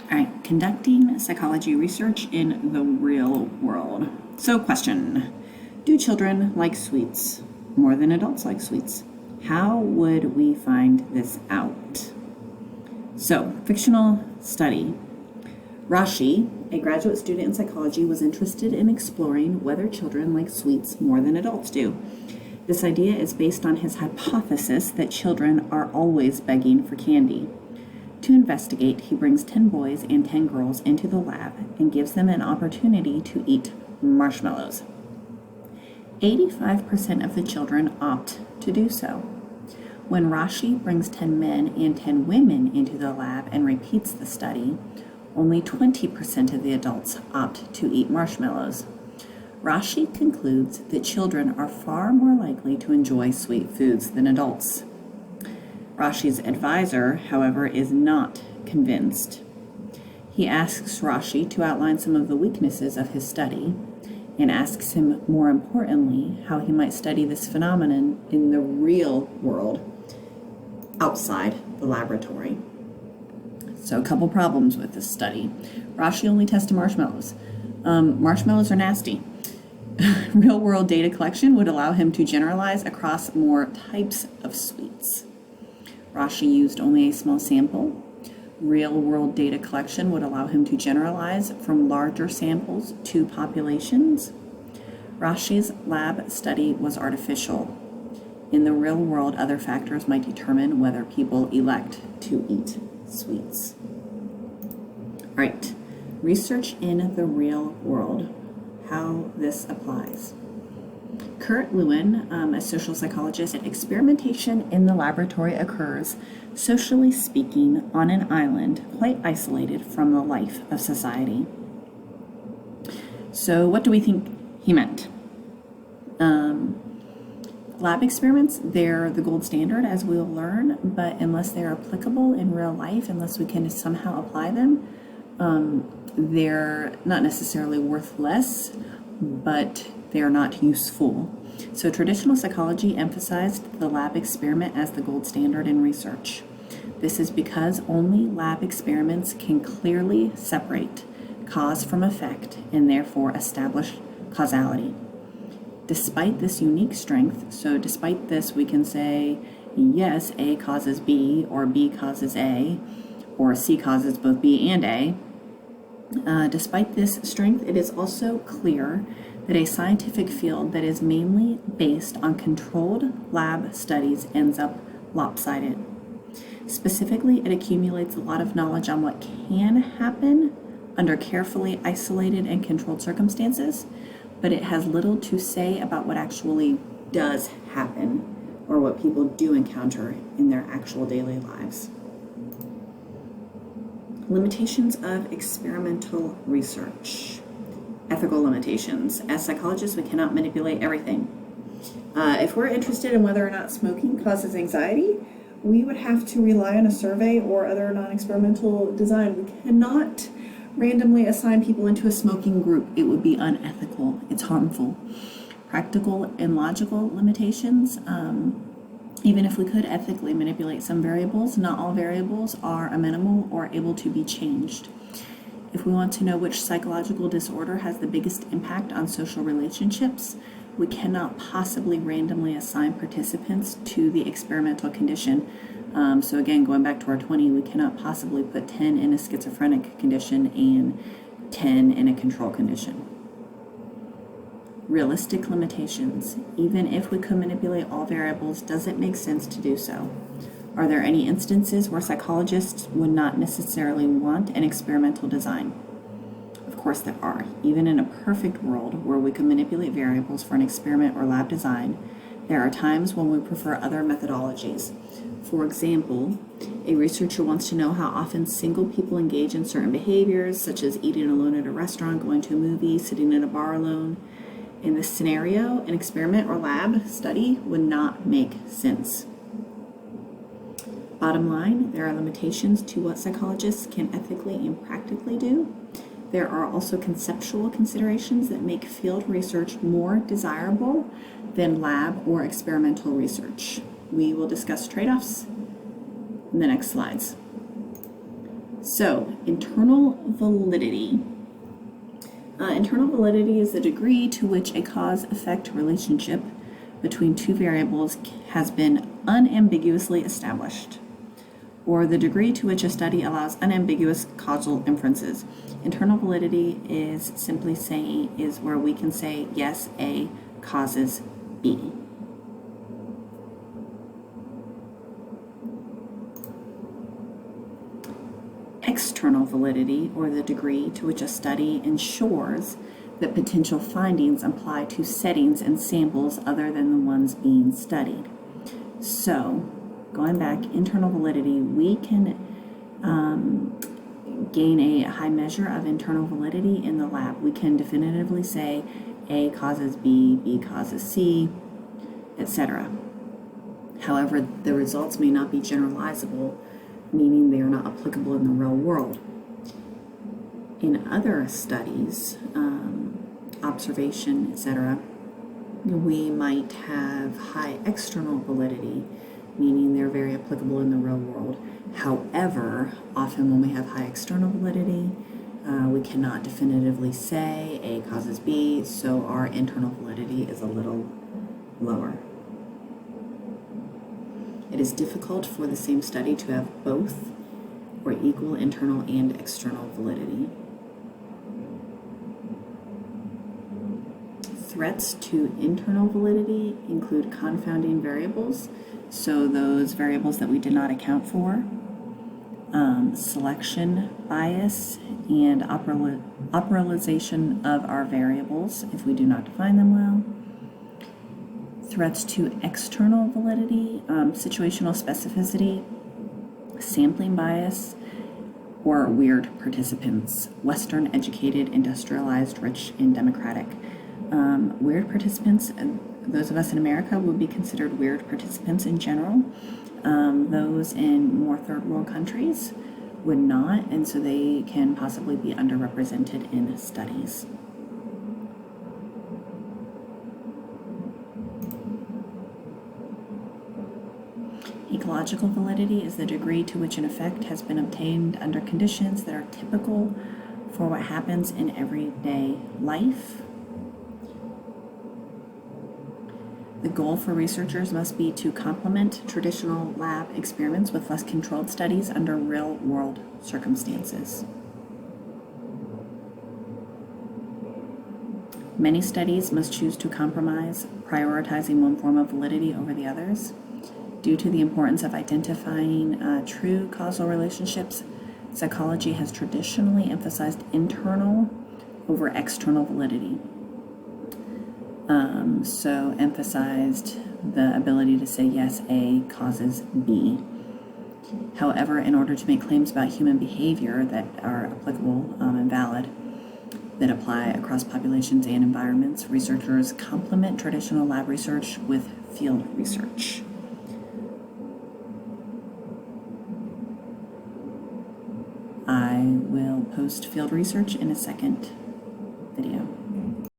All right, conducting psychology research in the real world. So, question: do children like sweets more than adults like sweets? How would we find this out? So, fictional study. Rashi, a graduate student in psychology, was interested in exploring whether children like sweets more than adults do. This idea is based on his hypothesis that children are always begging for candy. To investigate, he brings 10 boys and 10 girls into the lab and gives them an opportunity to eat marshmallows. 85% of the children opt to do so. When Rashi brings 10 men and 10 women into the lab and repeats the study, only 20% of the adults opt to eat marshmallows. Rashi concludes that children are far more likely to enjoy sweet foods than adults. Rashi's advisor, however, is not convinced. He asks Rashi to outline some of the weaknesses of his study and asks him, more importantly, how he might study this phenomenon in the real world outside the laboratory. So a couple problems with this study. Rashi only tested marshmallows. Marshmallows are nasty. Real-world data collection would allow him to generalize across more types of sweets. Rashi used only a small sample. Real-world data collection would allow him to generalize from larger samples to populations. Rashi's lab study was artificial. In the real world, other factors might determine whether people elect to eat sweets. All right, research in the real world, how this applies. Kurt Lewin, a social psychologist, said experimentation in the laboratory occurs, socially speaking, on an island quite isolated from the life of society. So what do we think he meant? Lab experiments, they're the gold standard, as we'll learn, but unless they're applicable in real life, unless we can somehow apply them, they're not necessarily worth less, but they're not useful. So traditional psychology emphasized the lab experiment as the gold standard in research. This is because only lab experiments can clearly separate cause from effect and therefore establish causality. Despite this unique strength, so despite this, we can say, yes, A causes B, or B causes A, or C causes both B and A. Despite this strength, it is also clear that a scientific field that is mainly based on controlled lab studies ends up lopsided. Specifically, it accumulates a lot of knowledge on what can happen under carefully isolated and controlled circumstances, but it has little to say about what actually does happen or what people do encounter in their actual daily lives. Limitations of experimental research. Ethical limitations. As psychologists, we cannot manipulate everything. If we're interested in whether or not smoking causes anxiety, we would have to rely on a survey or other non-experimental design. We cannot randomly assign people into a smoking group. It would be unethical. It's harmful. Practical and logical limitations. Even if we could ethically manipulate some variables, not all variables are amenable or able to be changed. If we want to know which psychological disorder has the biggest impact on social relationships, we cannot possibly randomly assign participants to the experimental condition. So again, going back to our 20, we cannot possibly put 10 in a schizophrenic condition and 10 in a control condition. Realistic limitations. Even if we could manipulate all variables, does it make sense to do so? Are there any instances where psychologists would not necessarily want an experimental design? Of course there are. Even in a perfect world where we could manipulate variables for an experiment or lab design, there are times when we prefer other methodologies. For example, a researcher wants to know how often single people engage in certain behaviors, such as eating alone at a restaurant, going to a movie, sitting in a bar alone. In this scenario, an experiment or lab study would not make sense. Bottom line, there are limitations to what psychologists can ethically and practically do. There are also conceptual considerations that make field research more desirable than lab or experimental research. We will discuss trade-offs in the next slides. So, internal validity. Internal validity is the degree to which a cause-effect relationship between two variables has been unambiguously established, or the degree to which a study allows unambiguous causal inferences. Internal validity is simply saying, is where we can say, yes, A causes B. External validity, or the degree to which a study ensures that potential findings apply to settings and samples other than the ones being studied. So, going back, internal validity, we can gain a high measure of internal validity in the lab. We can definitively say A causes B, B causes C, etc. However, the results may not be generalizable, meaning they are not applicable in the real world. In other studies, observation, etc., we might have high external validity, meaning they're very applicable in the real world. However, often when we have high external validity, we cannot definitively say A causes B, so our internal validity is a little lower. It is difficult for the same study to have both or equal internal and external validity. Threats to internal validity include confounding variables, so those variables that we did not account for, selection bias, and operalization of our variables if we do not define them well. Threats to external validity, situational specificity, sampling bias, or weird participants, Western educated, industrialized, rich, and democratic. Weird participants, those of us in America would be considered weird participants in general. Those in more third world countries would not, and so they can possibly be underrepresented in studies. Ecological validity is the degree to which an effect has been obtained under conditions that are typical for what happens in everyday life. The goal for researchers must be to complement traditional lab experiments with less controlled studies under real-world circumstances. Many studies must choose to compromise, prioritizing one form of validity over the others. Due to the importance of identifying true causal relationships, psychology has traditionally emphasized internal over external validity. So emphasized the ability to say yes, A causes B. However, in order to make claims about human behavior that are applicable and valid, that apply across populations and environments, researchers complement traditional lab research with field research. I will post field research in a second video.